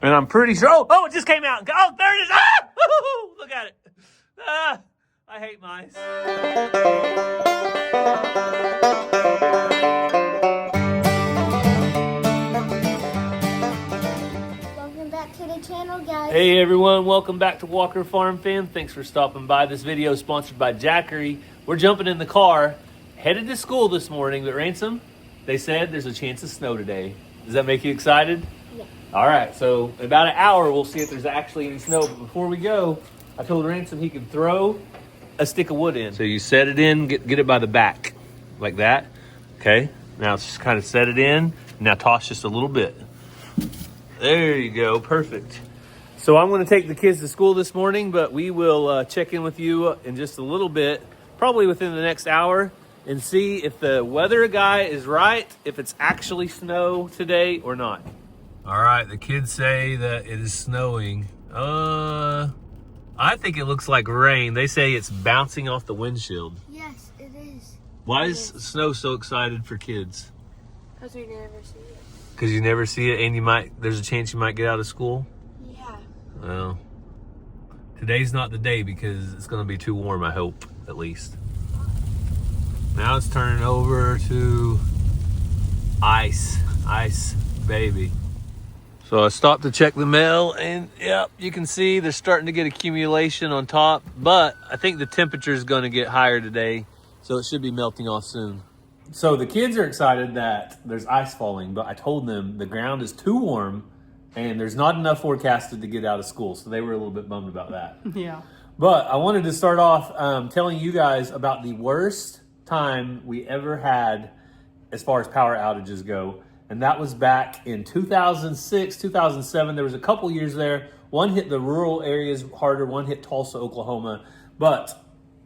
And I'm pretty sure, oh, it just came out. Oh, there it is. Ah! Woo-hoo-hoo! Look at it. Ah, I hate mice. Welcome back to the channel, guys. Hey everyone, welcome back to Walker Farm Fam. Thanks for stopping by. This video is sponsored by Jackery. We're jumping in the car, headed to school this morning, but Ransom, they said there's a chance of snow today. Does that make you excited? Yeah. All right, so in about an hour, we'll see if there's actually any snow. But before we go, I told Ransom he could throw a stick of wood in. So you set it in, get it by the back, like that. Okay, now just kind of set it in. Now toss just a little bit. There you go, perfect. So I'm going to take the kids to school this morning, but we will check in with you in just a little bit, probably within the next hour, and see if the weather guy is right, if it's actually snow today or not. All right, the kids say that it is snowing. I think it looks like rain. They say it's bouncing off the windshield. Yes, it is. Why is snow so excited for kids? Because we never see it. Because you never see it, and there's a chance you might get out of school? Yeah. Well, today's not the day because it's going to be too warm, I hope, at least. Now it's turning over to ice, baby. So I stopped to check the mail, and yep, you can see they're starting to get accumulation on top, but I think the temperature is going to get higher today, so it should be melting off soon. So the kids are excited that there's ice falling, but I told them the ground is too warm and there's not enough forecasted to get out of school, so they were a little bit bummed about that. Yeah. But I wanted to start off telling you guys about the worst time we ever had as far as power outages go. And that was back in 2006, 2007. There was a couple years there. One hit the rural areas harder, one hit Tulsa, Oklahoma. But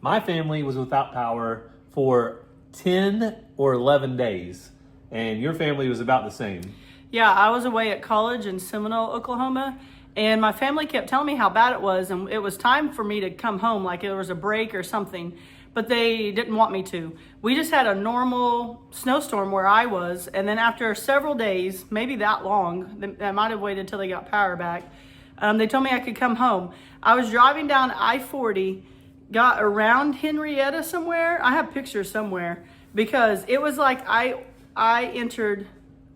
my family was without power for 10 or 11 days. And your family was about the same. Yeah, I was away at college in Seminole, Oklahoma, and my family kept telling me how bad it was, and it was time for me to come home, like it was a break or something. But they didn't want me to. We just had a normal snowstorm where I was, and then after several days, maybe that long, I might have waited till they got power back, they told me I could come home. I was driving down I-40, got around Henrietta somewhere. I have pictures somewhere, because it was like I entered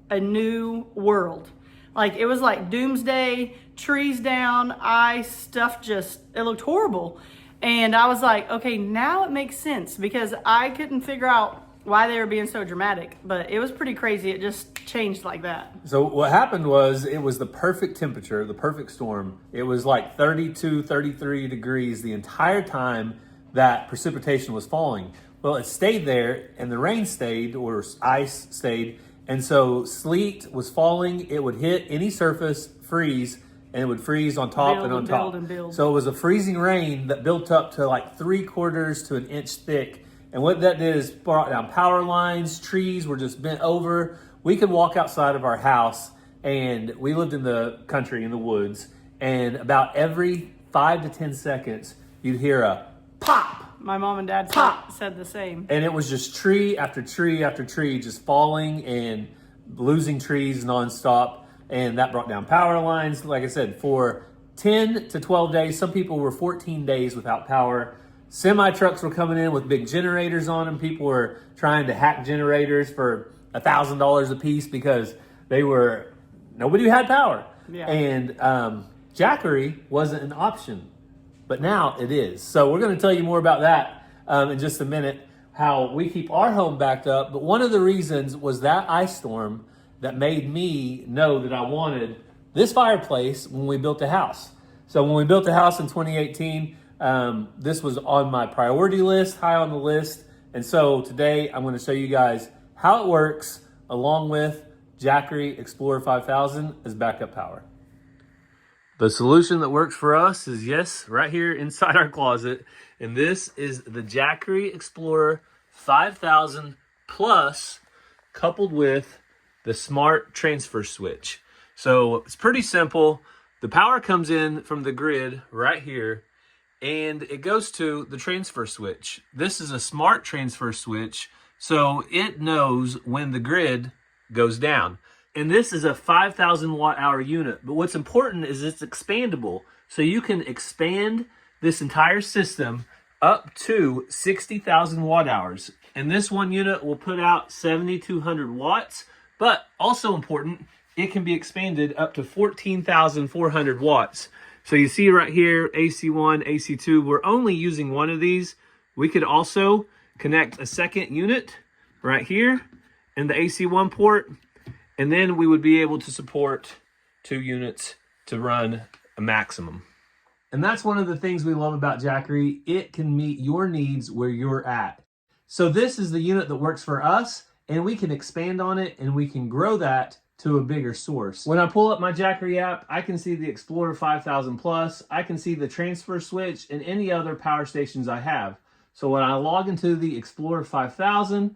a new world. Like, it was like doomsday, trees down, ice, stuff just, it looked horrible. And I was like, okay, now it makes sense, because I couldn't figure out why they were being so dramatic, but it was pretty crazy. It just changed like that. So what happened was, it was the perfect temperature, the perfect storm. It was like 32, 33 degrees the entire time that precipitation was falling. Well, it stayed there, and the rain stayed, or ice stayed, and so sleet was falling. It would hit any surface, freeze, and it would freeze on top and on top. So it was a freezing rain that built up to like 3/4 to an inch thick. And what that did is brought down power lines, trees were just bent over. We could walk outside of our house, and we lived in the country, in the woods, and about every 5 to 10 seconds, you'd hear a pop. My mom and dad said the same. And it was just tree after tree after tree just falling and losing trees nonstop. And that brought down power lines. Like I said, for 10 to 12 days, some people were 14 days without power. Semi trucks were coming in with big generators on them. People were trying to hack generators for $1,000 a piece because nobody had power. Yeah. And Jackery wasn't an option, but now it is. So we're going to tell you more about that in just a minute, how we keep our home backed up. But one of the reasons was that ice storm that made me know that I wanted this fireplace when we built a house. So when we built a house in 2018, this was on my priority list, high on the list. And so today I'm going to show you guys how it works, along with Jackery Explorer 5000 as backup power. The solution that works for us is, yes, right here inside our closet. And this is the Jackery Explorer 5000 Plus, coupled with the smart transfer switch. So it's pretty simple. The power comes in from the grid right here, and it goes to the transfer switch. This is a smart transfer switch, so it knows when the grid goes down. And this is a 5,000 watt hour unit. But what's important is it's expandable. So you can expand this entire system up to 60,000 watt hours. And this one unit will put out 7,200 watts. But also important, it can be expanded up to 14,400 watts. So you see right here, AC1, AC2, we're only using one of these. We could also connect a second unit right here in the AC1 port, and then we would be able to support 2 units to run a maximum. And that's one of the things we love about Jackery. It can meet your needs where you're at. So this is the unit that works for us, and we can expand on it and we can grow that to a bigger source. When I pull up my Jackery app, I can see the Explorer 5000 Plus. I can see the transfer switch and any other power stations I have. So when I log into the Explorer 5000,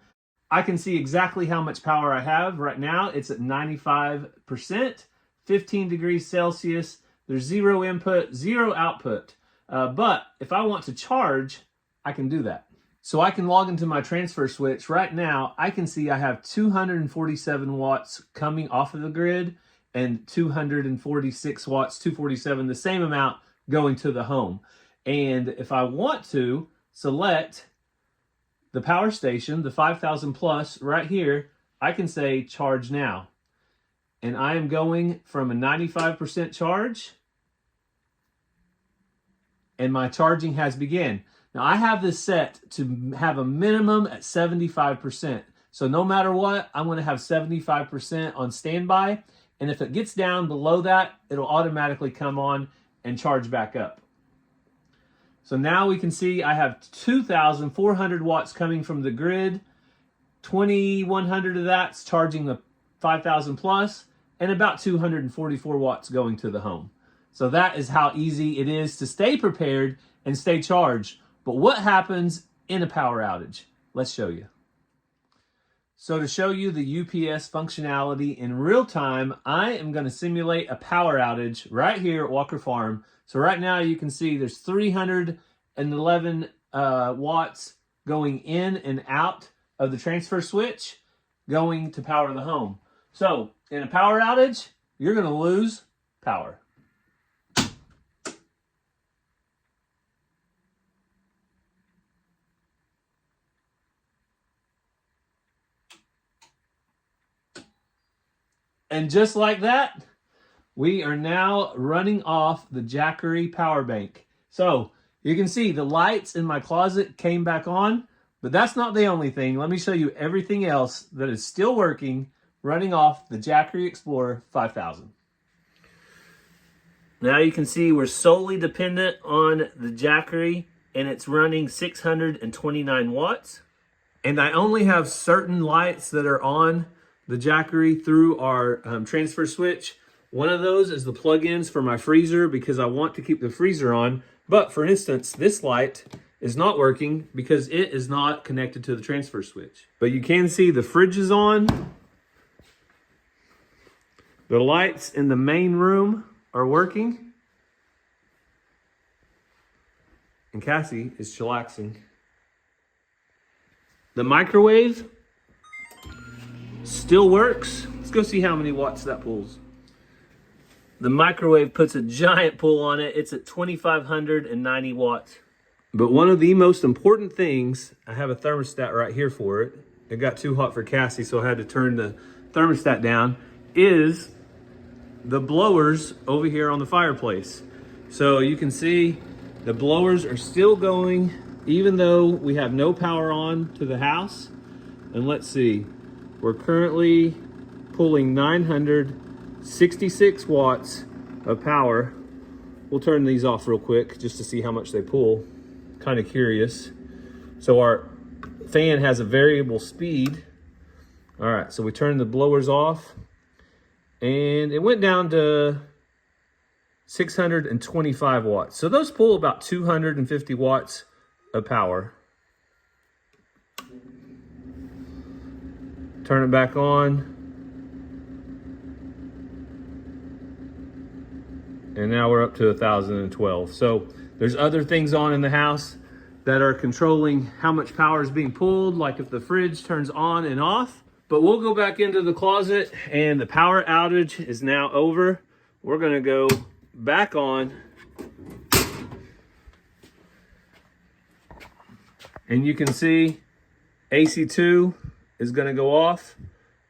I can see exactly how much power I have. Right now, it's at 95%, 15 degrees Celsius. There's 0 input, 0 output. But if I want to charge, I can do that. So I can log into my transfer switch. Right now, I can see I have 247 watts coming off of the grid and 246 watts, 247, the same amount going to the home. And if I want to select the power station, the 5000 Plus right here, I can say charge now. And I am going from a 95% charge, and my charging has begun. Now I have this set to have a minimum at 75%. So no matter what, I'm going to have 75% on standby. And if it gets down below that, it'll automatically come on and charge back up. So now we can see I have 2,400 watts coming from the grid. 2,100 of that's charging the 5000 Plus, and about 244 watts going to the home. So that is how easy it is to stay prepared and stay charged. But what happens in a power outage? Let's show you. So to show you the UPS functionality in real time, I am going to simulate a power outage right here at Walker Farm. So right now you can see there's 311 watts going in and out of the transfer switch going to power the home. So in a power outage, you're going to lose power. And just like that, we are now running off the Jackery power bank. So you can see the lights in my closet came back on, but that's not the only thing. Let me show you everything else that is still working, running off the Jackery Explorer 5000. Now you can see we're solely dependent on the Jackery, and it's running 629 watts. And I only have certain lights that are on the Jackery through our transfer switch. One of those is the plug-ins for my freezer because I want to keep the freezer on. But for instance, this light is not working because it is not connected to the transfer switch. But you can see the fridge is on. The lights in the main room are working. And Cassie is chillaxing. The microwave still works. Let's go see how many watts that pulls. The microwave puts a giant pull on it. It's at 2,590 watts. But one of the most important things, I have a thermostat right here for it. It got too hot for Cassie, so I had to turn the thermostat down, is the blowers over here on the fireplace. So you can see the blowers are still going, even though we have no power on to the house. And let's see. We're currently pulling 966 watts of power. We'll turn these off real quick just to see how much they pull. Kind of curious. So our fan has a variable speed. All right, so we turned the blowers off and it went down to 625 watts. So those pull about 250 watts of power. Turn it back on. And now we're up to 1,012. So there's other things on in the house that are controlling how much power is being pulled, like if the fridge turns on and off. But we'll go back into the closet, and the power outage is now over. We're gonna go back on. And you can see AC2 is gonna go off.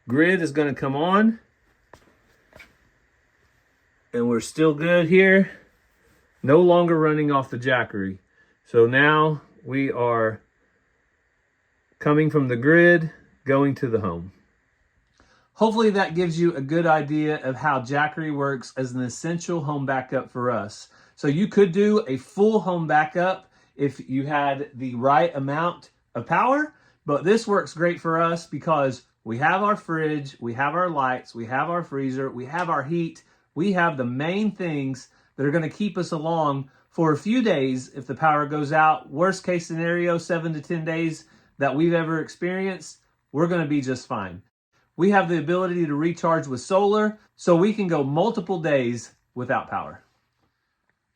Grid is gonna come on. And we're still good here. No longer running off the Jackery. So now we are coming from the grid, going to the home. Hopefully that gives you a good idea of how Jackery works as an essential home backup for us. So you could do a full home backup if you had the right amount of power, but this works great for us because we have our fridge, we have our lights, we have our freezer, we have our heat, we have the main things that are going to keep us along for a few days if the power goes out. Worst case scenario, 7 to 10 days that we've ever experienced, we're going to be just fine. We have the ability to recharge with solar, so we can go multiple days without power.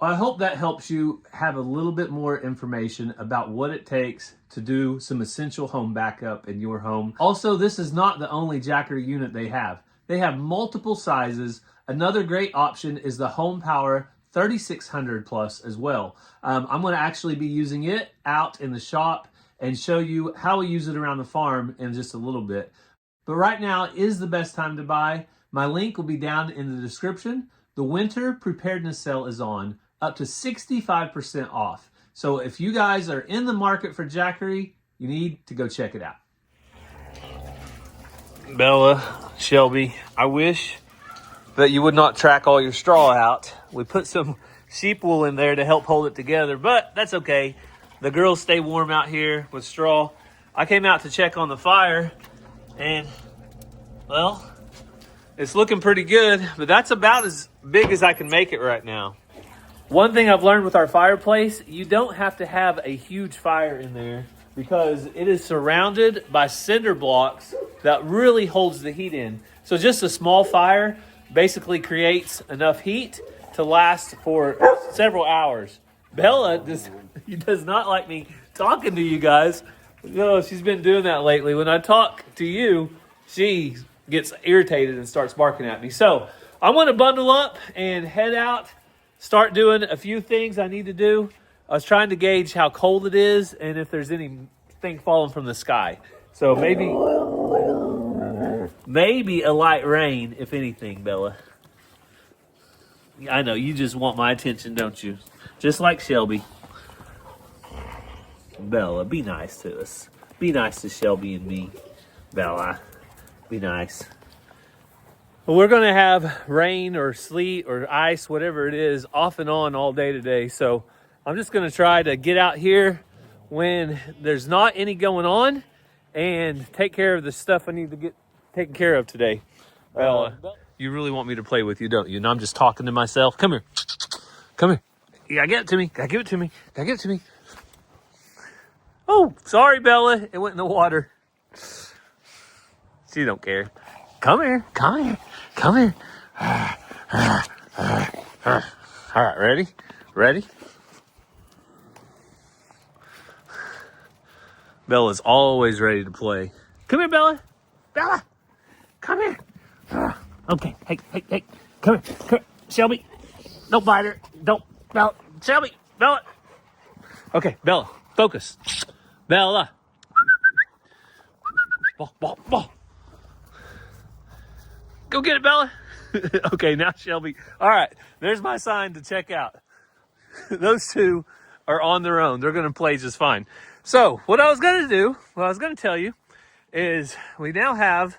I hope that helps you have a little bit more information about what it takes to do some essential home backup in your home. Also, this is not the only Jackery unit they have. They have multiple sizes. Another great option is the Home Power 3600 Plus as well. I'm going to actually be using it out in the shop and show you how we use it around the farm in just a little bit. But right now is the best time to buy. My link will be down in the description. The winter preparedness sale is on, up to 65% off. So if you guys are in the market for Jackery, you need to go check it out. Bella, Shelby, I wish that you would not track all your straw out. We put some sheep wool in there to help hold it together, but that's okay. The girls stay warm out here with straw. I came out to check on the fire, and, well, it's looking pretty good, but that's about as big as I can make it right now. One thing I've learned with our fireplace, you don't have to have a huge fire in there because it is surrounded by cinder blocks that really holds the heat in. So just a small fire basically creates enough heat to last for several hours. Bella does not like me talking to you guys. No, she's been doing that lately. When I talk to you, she gets irritated and starts barking at me. So I'm going to bundle up and head out, start doing a few things I need to do. I was trying to gauge how cold it is and if there's anything falling from the sky. So maybe a light rain, if anything, Bella. I know, you just want my attention, don't you? Just like Shelby. Bella, be nice to us. Be nice to Shelby and me. Bella, be nice. Well, we're going to have rain or sleet or ice, whatever it is, off and on all day today. So I'm just going to try to get out here when there's not any going on and take care of the stuff I need to get taken care of today. Bella, you really want me to play with you, don't you? And I'm just talking to myself. Come here. Come here. You gotta get it to me. Gotta give it to me. Gotta give it to me. Oh, sorry, Bella. It went in the water. She don't care. Come here. Come here. Come here. All right, ready? Ready? Bella's always ready to play. Come here, Bella. Bella, come here. Okay, hey. Come here. Come here. Shelby, don't bite her. Don't. Bella. Shelby, Bella. Okay, Bella, focus. Bella. Ball. Go get it, Bella. Okay, now Shelby. All right, there's my sign to check out. Those two are on their own. They're going to play just fine. So what I was going to tell you is we now have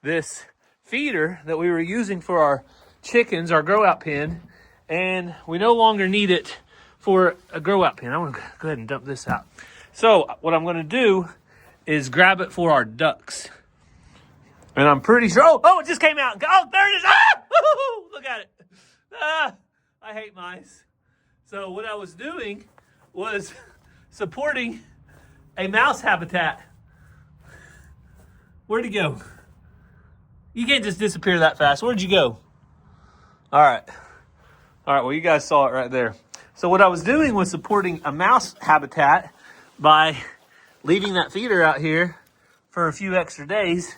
this feeder that we were using for our chickens, our grow out pen, and we no longer need it for a grow out pen. I'm going to go ahead and dump this out. So what I'm going to do is grab it for our ducks. And I'm pretty sure, oh, it just came out. Oh, there it is. Ah! Woo-hoo-hoo! Look at it. Ah, I hate mice. So what I was doing was supporting a mouse habitat. Where'd he go? You can't just disappear that fast. Where'd you go? All right, well, you guys saw it right there. So what I was doing was supporting a mouse habitat by leaving that feeder out here for a few extra days.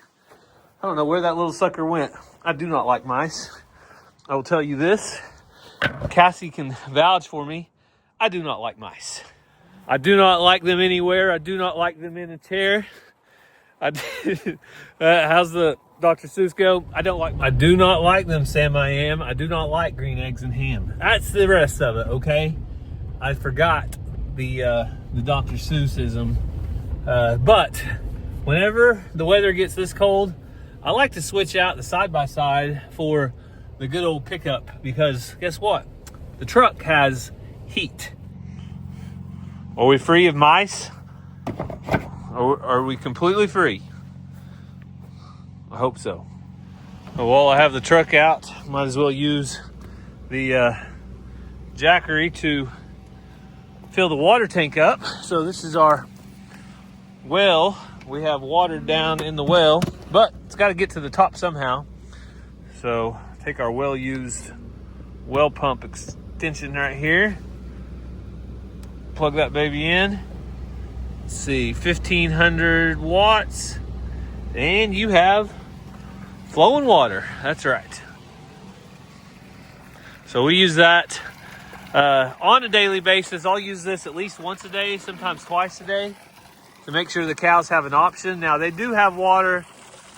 I don't know where that little sucker went. I do not like mice. I will tell you this. Cassie can vouch for me. I do not like mice. I do not like them anywhere. I do not like them in a chair. How's the Dr. Seuss go? I do not like them, Sam I Am. I do not like green eggs and ham. That's the rest of it, okay? I forgot the Dr. Seussism. But whenever the weather gets this cold, I like to switch out the side-by-side for the good old pickup, because guess what? The truck has heat. Are we free of mice? Or are we completely free? I hope so. While I have the truck out, might as well use the Jackery to fill the water tank up. So this is our well. We have water down in the well, but it's got to get to the top somehow. So take our well-used well pump extension right here. Plug that baby in. Let's see, 1500 watts. And you have flowing water. That's right. So we use that on a daily basis. I'll use this at least once a day, sometimes twice a day, to make sure the cows have an option. Now, they do have water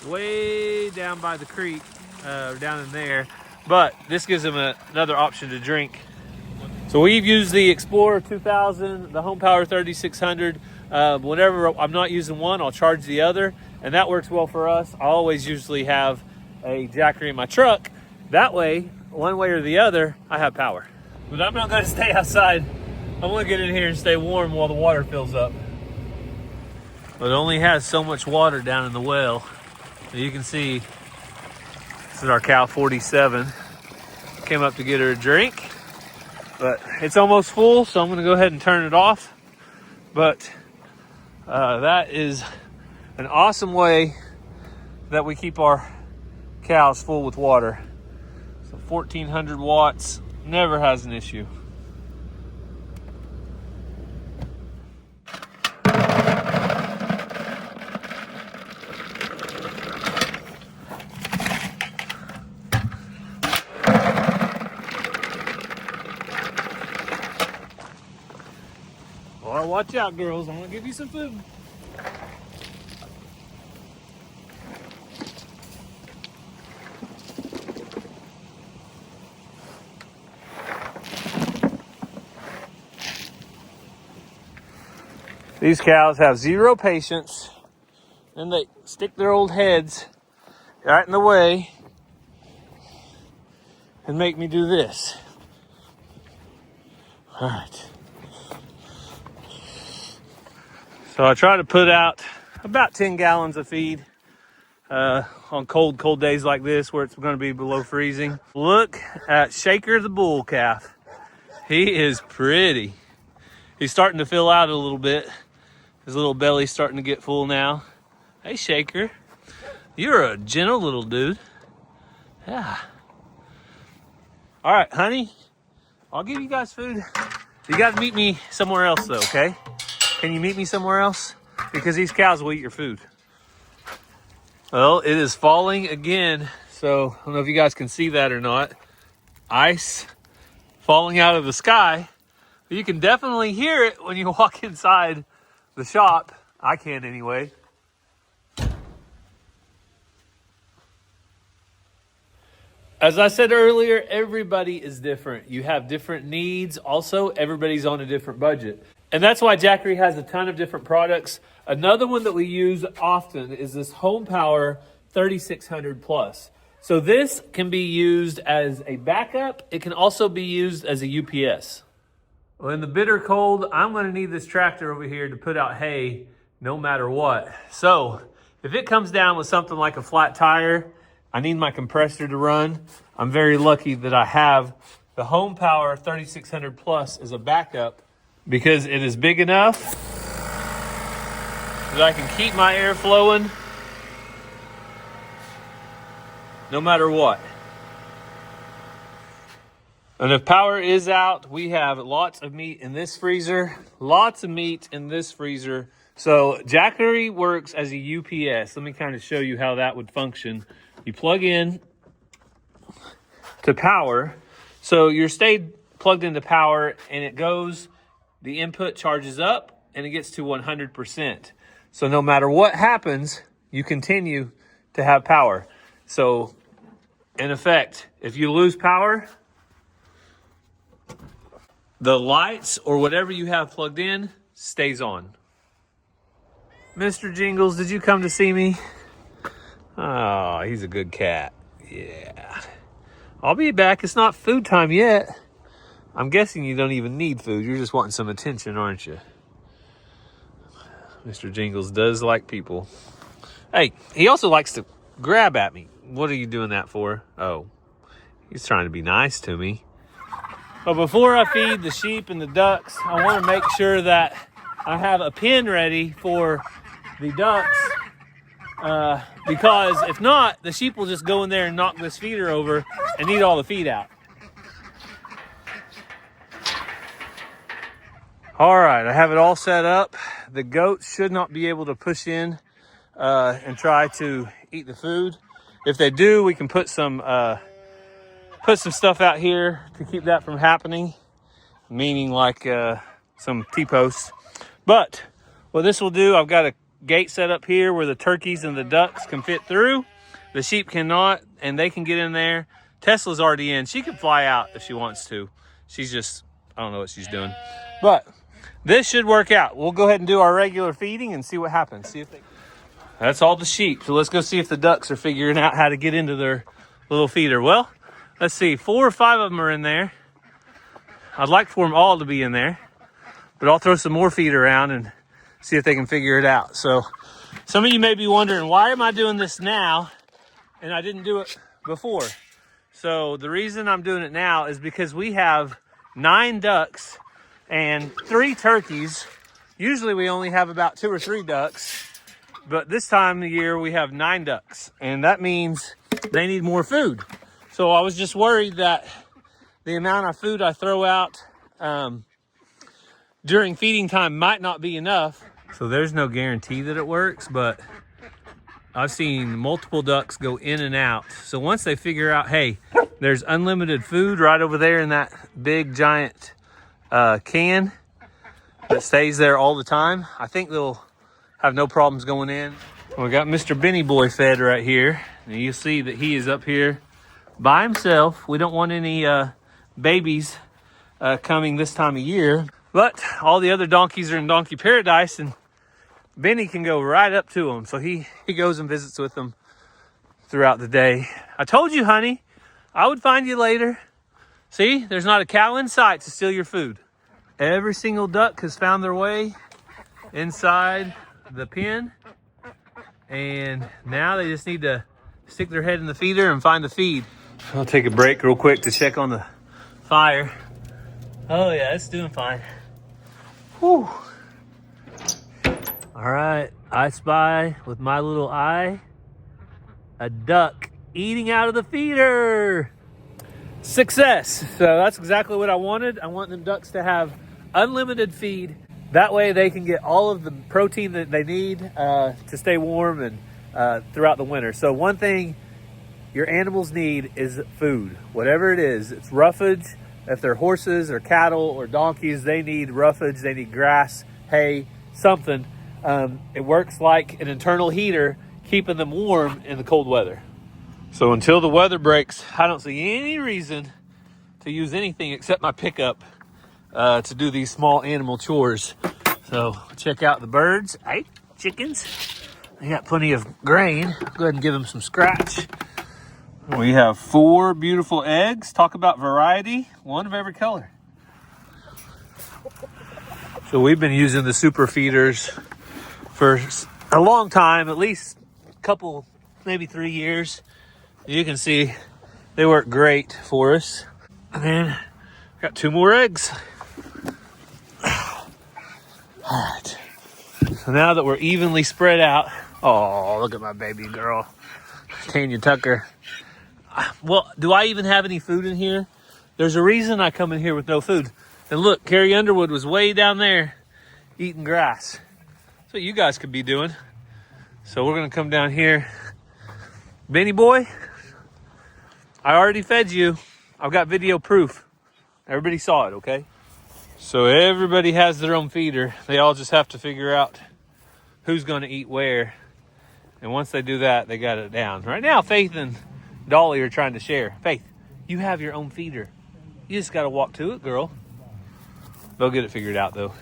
way down by the creek, down in there, but this gives them another option to drink. So we've used the Explorer 2000, the Home Power 3600. Whenever I'm not using one, I'll charge the other, and that works well for us. I always usually have a Jackery in my truck. That way, one way or the other, I have power. But I'm not going to stay outside. I'm going to get in here and stay warm while the water fills up. But it only has so much water down in the well. You can see, this is our cow 47. Came up to get her a drink, but it's almost full, so I'm going to go ahead and turn it off. But that is an awesome way that we keep our cows full with water. So 1400 watts, never has an issue. Well, watch out, girls. I'm gonna give you some food. These cows have zero patience, and they stick their old heads right in the way and make me do this. All right. So I try to put out about 10 gallons of feed on cold days like this where it's going to be below freezing. Look at Shaker the bull calf. He is pretty. He's starting to fill out a little bit. His little belly's starting to get full now. Hey, Shaker. You're a gentle little dude. Yeah. All right, honey. I'll give you guys food. You got to meet me somewhere else, though, okay? Can you meet me somewhere else? Because these cows will eat your food. Well, it is falling again. So I don't know if you guys can see that or not. Ice falling out of the sky. You can definitely hear it when you walk inside the shop. I can anyway. As I said earlier, everybody is different. You have different needs. Also, everybody's on a different budget. And that's why Jackery has a ton of different products. Another one that we use often is this Home Power 3600 Plus. So this can be used as a backup. It can also be used as a UPS. Well, in the bitter cold, I'm going to need this tractor over here to put out hay no matter what. So if it comes down with something like a flat tire, I need my compressor to run. I'm very lucky that I have the Home Power 3600 Plus as a backup, because it is big enough that I can keep my air flowing no matter what. And if power is out, we have lots of meat in this freezer, lots of meat in this freezer, So Jackery works as a UPS. Let me kind of show you how that would function. You plug in to power. So you're stayed plugged into power and it goes, the input charges up and it gets to 100%. So no matter what happens, you continue to have power. So in effect, if you lose power, the lights or whatever you have plugged in stays on. Mr. Jingles, did you come to see me? Oh, he's a good cat. Yeah. I'll be back. It's not food time yet. I'm guessing you don't even need food. You're just wanting some attention, aren't you? Mr. Jingles does like people. Hey, he also likes to grab at me. What are you doing that for? Oh, he's trying to be nice to me. But before I feed the sheep and the ducks, I want to make sure that I have a pen ready for the ducks. Because if not, the sheep will just go in there and knock this feeder over and eat all the feed out. All right, I have it all set up. The goats should not be able to push in and try to eat the food. If they do, we can put some stuff out here to keep that from happening, meaning like some T-posts. But what this will do, I've got a gate set up here where the turkeys and the ducks can fit through. The sheep cannot, and they can get in there. Tesla's already in. She can fly out if she wants to. She's just, I don't know what she's doing. But this should work out. We'll go ahead and do our regular feeding and see what happens. See if they... That's all the sheep. So let's go see if the ducks are figuring out how to get into their little feeder. Well, let's see. 4 or 5 of them are in there. I'd like for them all to be in there. But I'll throw some more feed around and see if they can figure it out. So some of you may be wondering, why am I doing this now and I didn't do it before? So the reason I'm doing it now is because we have 9 ducks and 3 turkeys. Usually we only have about 2 or 3 ducks, but this time of year we have 9 ducks, and that means they need more food. So I was just worried that the amount of food I throw out during feeding time might not be enough. So there's no guarantee that it works, but I've seen multiple ducks go in and out. So once they figure out, hey, there's unlimited food right over there in that big giant can that stays there all the time, I think they'll have no problems going in. We got Mr. Benny Boy fed right here. And you see that he is up here by himself. We don't want any babies coming this time of year. But all the other donkeys are in donkey paradise, and Benny can go right up to them. So he goes and visits with them throughout the day. I told you, honey, I would find you later. See, there's not a cow in sight to steal your food. Every single duck has found their way inside the pen. And now they just need to stick their head in the feeder and find the feed. I'll take a break real quick to check on the fire. Oh yeah, it's doing fine. Whew. All right, I spy with my little eye a duck eating out of the feeder. Success. So that's exactly what I wanted. I want them ducks to have unlimited feed. That way they can get all of the protein that they need to stay warm and throughout the winter. So one thing your animals need is food. Whatever it is, it's roughage. If they're horses or cattle or donkeys, they need roughage, they need grass, hay, something. It works like an internal heater, keeping them warm in the cold weather. So until the weather breaks, I don't see any reason to use anything except my pickup to do these small animal chores. So check out the birds. Hey, chickens. They got plenty of grain. Go ahead and give them some scratch. We have 4 beautiful eggs. Talk about variety. 1 of every color. So we've been using the super feeders for a long time, at least a couple, maybe 3 years. You can see they work great for us. And then got 2 more eggs. All right. So now that we're evenly spread out, oh, look at my baby girl, Tanya Tucker. Well, do I even have any food in here? There's a reason I come in here with no food. And look, Carrie Underwood was way down there eating grass. That's what you guys could be doing. So we're gonna come down here. Benny boy, I already fed you. I've got video proof. Everybody saw it, okay? So everybody has their own feeder. They all just have to figure out who's gonna eat where. And once they do that, they got it down. Right now, Faith and Dolly are trying to share. Faith, you have your own feeder. You just gotta walk to it, girl. They'll get it figured out though.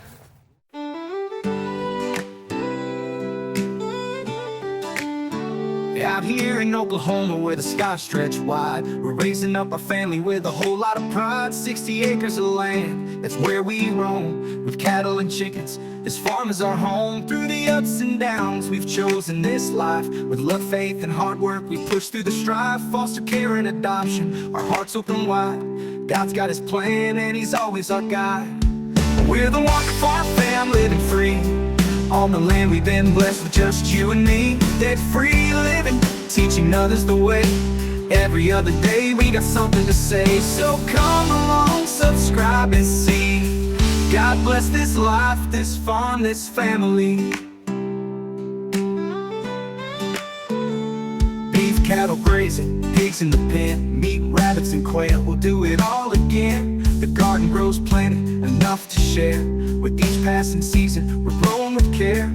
Out here in Oklahoma where the skies stretch wide, we're raising up our family with a whole lot of pride. 60 acres of land, that's where we roam, with cattle and chickens. This farm is our home. Through the ups and downs, we've chosen this life. With love, faith, and hard work, we push through the strife. Foster care and adoption, our hearts open wide. God's got his plan and he's always our guide. We're the Walker Farm fam, living free on the land we've been blessed with, just you and me. Debt-free living, teaching others the way. Every other day we got something to say. So come along, subscribe and see. God bless this life, this farm, this family. Beef cattle grazing, pigs in the pen, meat, rabbits and quail, we'll do it all again. The garden grows plenty, enough to share. With each passing season, we're growing with care.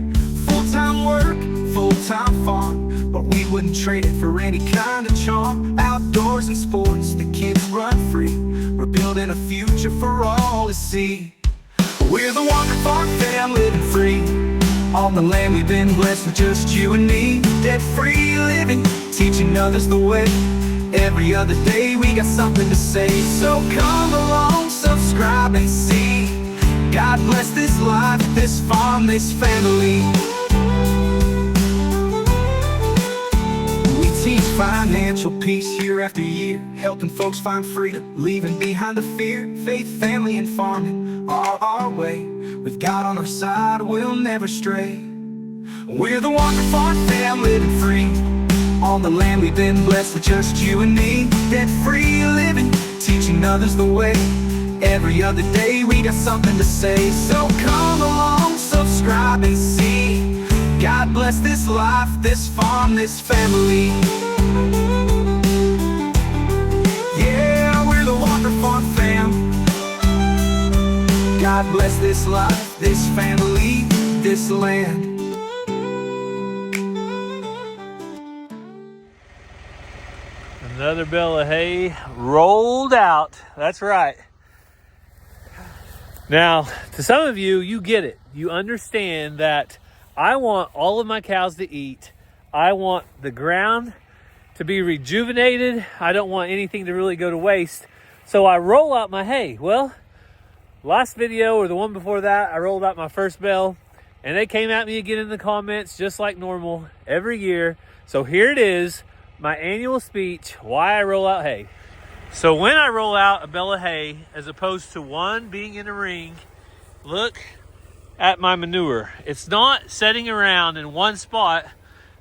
Full-time work, full-time farm, but we wouldn't trade it for any kind of charm. Outdoors and sports, the kids run free. We're building a future for all to see. We're the Walker Farm fam, living free on the land we've been blessed with, just you and me. Debt-free living, teaching others the way. Every other day we got something to say. So come along, subscribe and see. God bless this life, this farm, this family. We teach financial peace year after year, helping folks find freedom, leaving behind the fear. Faith, family, and farming are our way. With God on our side, we'll never stray. We're the Walker Farm fam, living free on the land we've been blessed with, just you and me. Debt-free living, teaching others the way. Every other day we got something to say. So come along, subscribe and see. God bless this life, this farm, this family. Yeah, we're the Walker Farm fam. God bless this life, this family, this land. Another bale of hay rolled out. That's right. Now, to some of you, you get it. You understand that I want all of my cows to eat. I want the ground to be rejuvenated. I don't want anything to really go to waste. So I roll out my hay. Well, last video or the one before that, I rolled out my first bale and they came at me again in the comments just like normal every year. So here it is, my annual speech, why I roll out hay. So when I roll out a bale of hay, as opposed to one being in a ring, look at my manure. It's not sitting around in one spot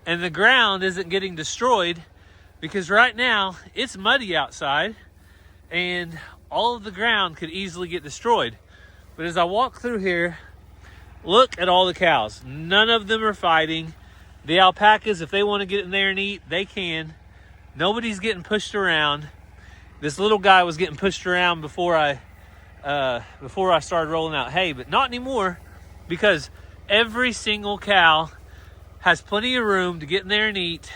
and the ground isn't getting destroyed, because right now it's muddy outside and all of the ground could easily get destroyed. But as I walk through here, look at all the cows. None of them are fighting. The alpacas, if they want to get in there and eat, they can. Nobody's getting pushed around. This little guy was getting pushed around before I started rolling out hay, but not anymore, because every single cow has plenty of room to get in there and eat.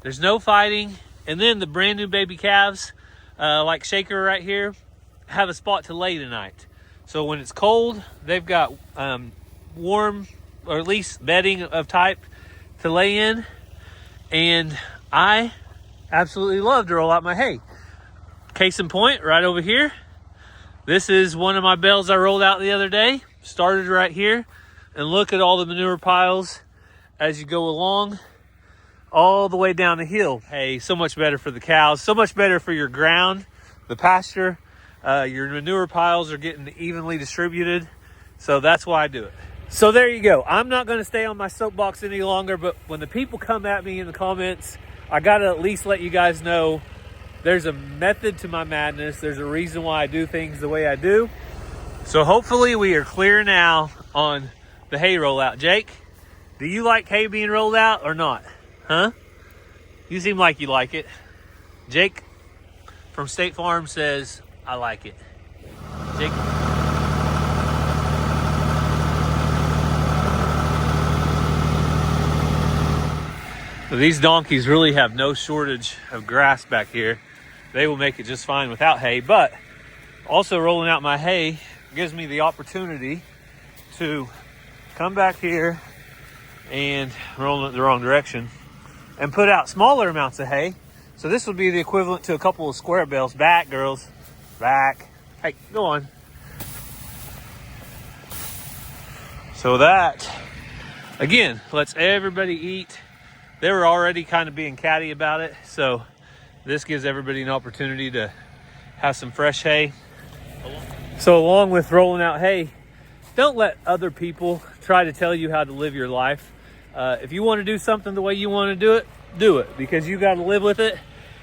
There's no fighting. And then the brand new baby calves, like Shaker right here, have a spot to lay tonight. So when it's cold, they've got warm, or at least bedding of type to lay in. And I absolutely love to roll out my hay. Case in point, right over here. This is one of my bales I rolled out the other day. Started right here. And look at all the manure piles as you go along, all the way down the hill. Hey, so much better for the cows, so much better for your ground, the pasture. Your manure piles are getting evenly distributed. So that's why I do it. So there you go. I'm not going to stay on my soapbox any longer, but when the people come at me in the comments, I got to at least let you guys know there's a method to my madness. There's a reason why I do things the way I do. So hopefully we are clear now on the hay rollout. Jake, Do you like hay being rolled out or not? Huh? You seem like you like it. Jake from State Farm says, I like it. Jake. These donkeys really have no shortage of grass back here. They will make it just fine without hay, but also rolling out my hay gives me the opportunity to come back here and roll it the wrong direction and put out smaller amounts of hay. So this would be the equivalent to a couple of square bales. Back, girls, back. Hey, go on. So that, again, lets everybody eat. They were already kind of being catty about it, so this gives everybody an opportunity to have some fresh hay. So along with rolling out hay, don't let other people try to tell you how to live your life. If you want to do something the way you want to do it, because you got to live with it.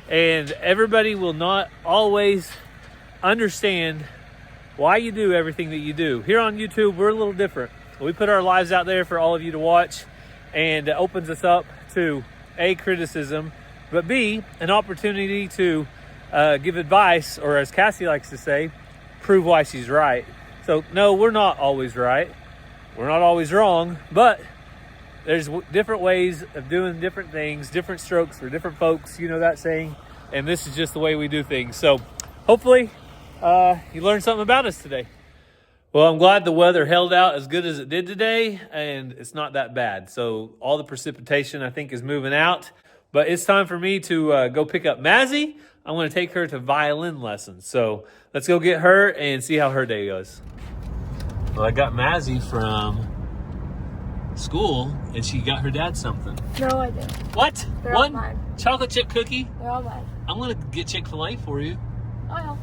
And everybody will not always understand why you do everything that you do. Here on YouTube, we're a little different. We put our lives out there for all of you to watch, and it opens us up to A, criticism, but B, an opportunity to give advice, or as Cassie likes to say, prove why she's right. So no, we're not always right. We're not always wrong, but there's different ways of doing different things, different strokes for different folks, you know that saying, and this is just the way we do things. So hopefully you learned something about us today. Well, I'm glad the weather held out as good as it did today, and it's not that bad. So all the precipitation, I think, is moving out. But it's time for me to go pick up Mazzy. I'm going to take her to violin lessons. So let's go get her and see how her day goes. Well, I got Mazzy from school, and she got her dad something. No, I didn't. What? They're all One mine. chocolate chip cookie? They're all mine. I'm going to get Chick-fil-A for you. Oh, yeah.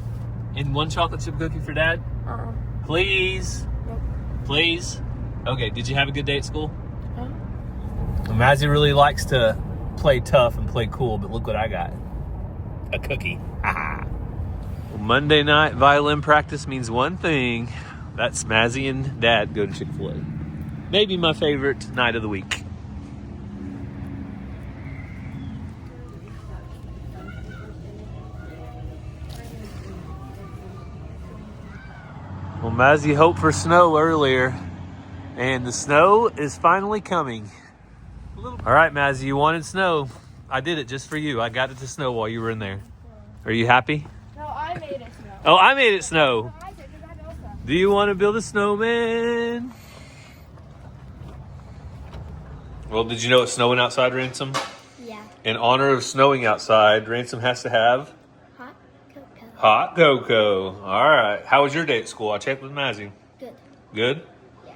And one chocolate chip cookie for dad? Uh-uh. Please. Nope. Please. Okay, did you have a good day at school? Huh? Mazzy really likes to play tough and play cool, but look what I got. A cookie. Well, Monday night violin practice means one thing. That's Mazzy and Dad go to Chick-fil-A. Maybe my favorite night of the week. Well, Mazzy hoped for snow earlier, and the snow is finally coming. All right, Mazzy, you wanted snow. I did it just for you. I got it to snow while you were in there. Are you happy? No, I made it snow. Oh, I made it snow. No, I did, because I built them. Do you want to build a snowman? Well, did you know it's snowing outside, Ransom? Yeah. In honor of snowing outside, Ransom has to have Hot cocoa. hot cocoa. All right. How was your day at school? I checked with Mazzy. Good. Good? Yeah.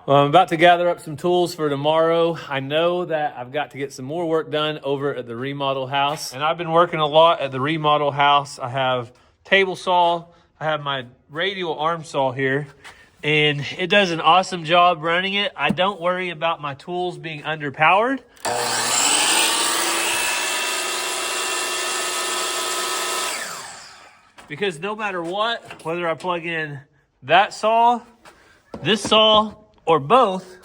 Well, I'm about to gather up some tools for tomorrow. I know that I've got to get some more work done over at the remodel house. And I've been working a lot at the remodel house. I have table saw. I have my radial arm saw here. And it does an awesome job running it. I don't worry about my tools being underpowered. Because no matter what, whether I plug in that saw, this saw, or both,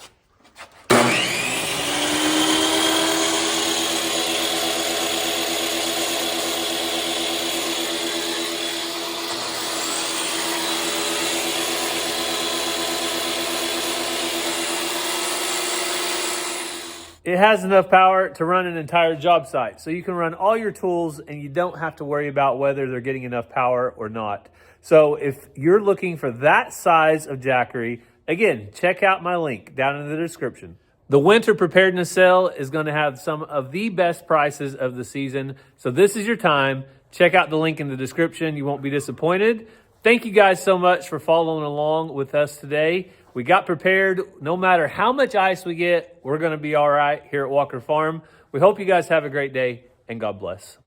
it has enough power to run an entire job site. So you can run all your tools and you don't have to worry about whether they're getting enough power or not. So if you're looking for that size of Jackery, again, check out my link down in the description. The winter preparedness sale is going to have some of the best prices of the season. So this is your time. Check out the link in the description. You won't be disappointed. Thank you guys so much for following along with us today. We got prepared. No matter how much ice we get, we're going to be all right here at Walker Farm. We hope you guys have a great day, and God bless.